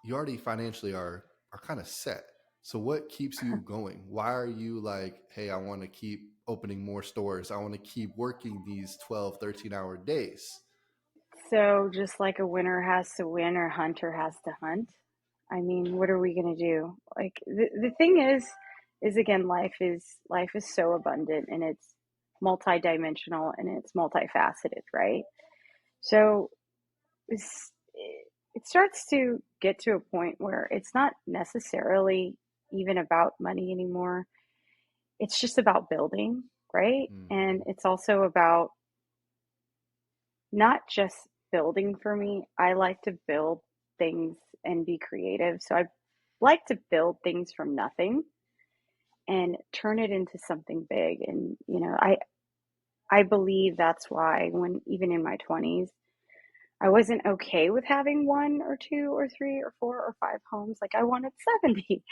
you already financially are kind of set. So what keeps you going? Why are you like, hey, I want to keep opening more stores. I want to keep working these 12, 13-hour days. So just like a winner has to win or hunter has to hunt. I mean, what are we going to do? Like the thing is again, life is so abundant and it's multidimensional and it's multifaceted, right? So it starts to get to a point where it's not necessarily even about money anymore. It's just about building, right? And Hmm. it's also about not just building for me. I like to build things and be creative. So I like to build things from nothing and turn it into something big. And I believe that's why when even in my 20s, I wasn't okay with having one or two or three or four or five homes. Like I wanted 70.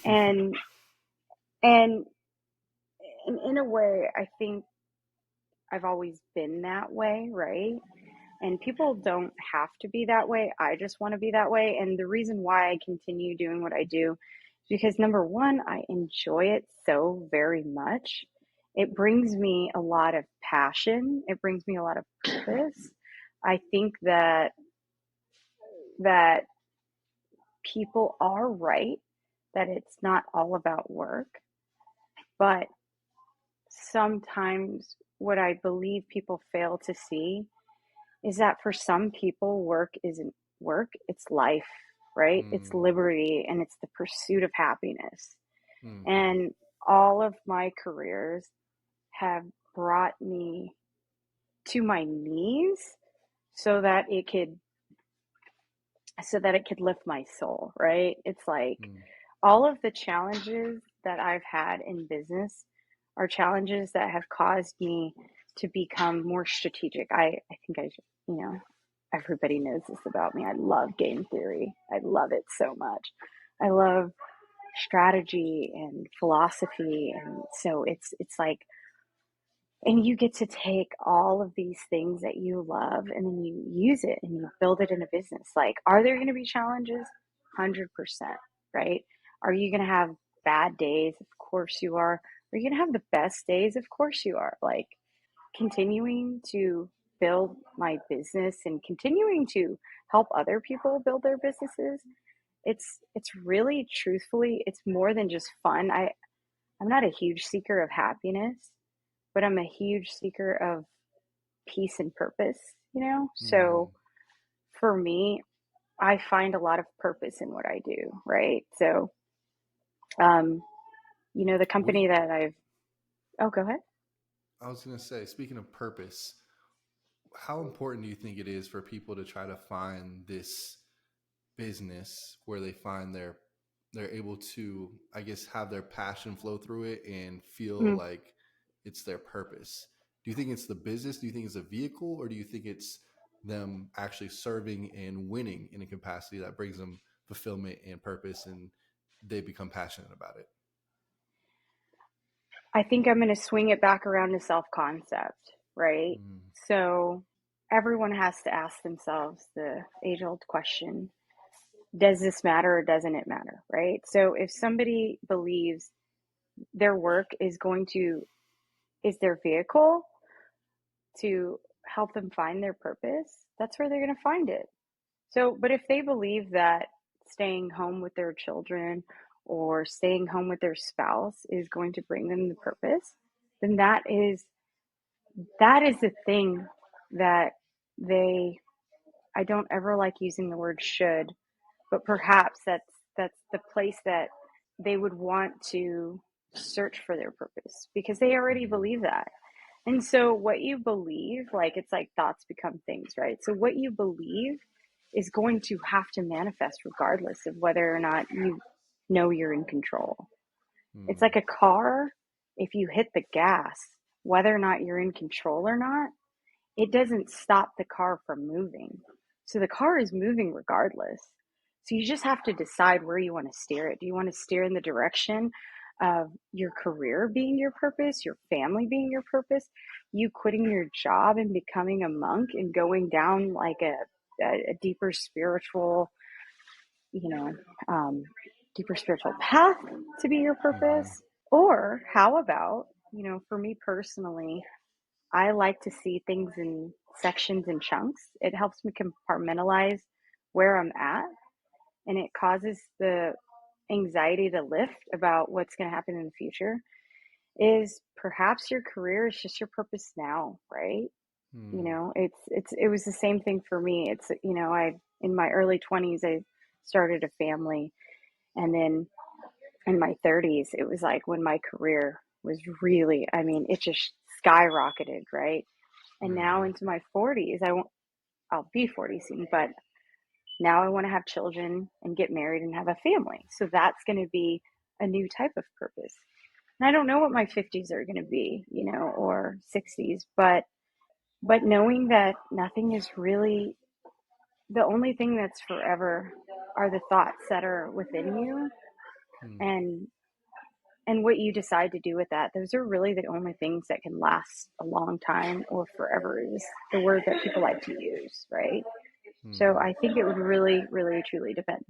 And and in a way, I think I've always been that way, right? And people don't have to be that way. I just want to be that way. And the reason why I continue doing what I do is because number one, I enjoy it so very much. It brings me a lot of passion. It brings me a lot of purpose. I think that people are right that it's not all about work, but sometimes what I believe people fail to see is that for some people, work isn't work, it's life, right? It's Hmm. liberty and it's the pursuit of happiness. Hmm. And all of my careers have brought me to my knees so that it could lift my soul, right? It's like Hmm. all of the challenges that I've had in business are challenges that have caused me to become more strategic. I think you know, everybody knows this about me. I love game theory. I love it so much. I love strategy and philosophy. And so it's like, and you get to take all of these things that you love and then you use it and you build it in a business. Like, are there going to be challenges? 100%, right? Are you going to have bad days? Of course you are. Are you going to have the best days? Of course you are. Like, continuing to build my business and continuing to help other people build their businesses, it's really truthfully, it's more than just fun. I'm not a huge seeker of happiness, but I'm a huge seeker of peace and purpose, you know? So Hmm. for me, I find a lot of purpose in what I do, right? So, um, the What do you, company that oh, go ahead. I was going to say, speaking of purpose, how important do you think it is for people to try to find this business where they find they're able to, I guess, have their passion flow through it and feel Mm. like it's their purpose? Do you think it's the business? Do you think it's a vehicle, or do you think it's them actually serving and winning in a capacity that brings them fulfillment and purpose, and they become passionate about it? I think I'm going to swing it back around to self concept, right? Mm. So everyone has to ask themselves the age old question, does this matter or doesn't it matter, right? So if somebody believes their work is their vehicle to help them find their purpose, that's where they're going to find it. So, but if they believe that staying home with their children or staying home with their spouse is going to bring them the purpose, then that is the thing that they, I don't ever like using the word should, but perhaps that's the place that they would want to search for their purpose because they already Mm. believe that. And so what you believe, like it's like thoughts become things, right? So what you believe is going to have to manifest regardless of whether or not you know you're in control. It's Mm. like a car. If you hit the gas, whether or not you're in control or not, it doesn't stop the car from moving. So the car is moving regardless. So you just have to decide where you want to steer it. Do you want to steer in the direction of your career being your purpose, your family being your purpose, you quitting your job and becoming a monk and going down like a deeper spiritual um, deeper spiritual path to be your purpose? Hmm. Or how about, for me personally, I like to see things in sections and chunks. It helps me compartmentalize where I'm at, and it causes the anxiety to lift about what's going to happen in the future. Is perhaps your career is just your purpose now, right? Hmm. It was the same thing for me. I in my early 20s I started a family, and then in my 30s it was like when my career was really, I mean, it just skyrocketed, right? And now Hmm. into my 40s, I'll be 40 soon, but now I want to have children and get married and have a family. So that's going to be a new type of purpose. And I don't know what my 50s are going to be, or 60s, but knowing that nothing is really, the only thing that's forever are the thoughts that are within you, Hmm. and what you decide to do with that. Those are really the only things that can last a long time, or forever is the word that people like to use, right? So Hmm. I think it would really, really, truly depend.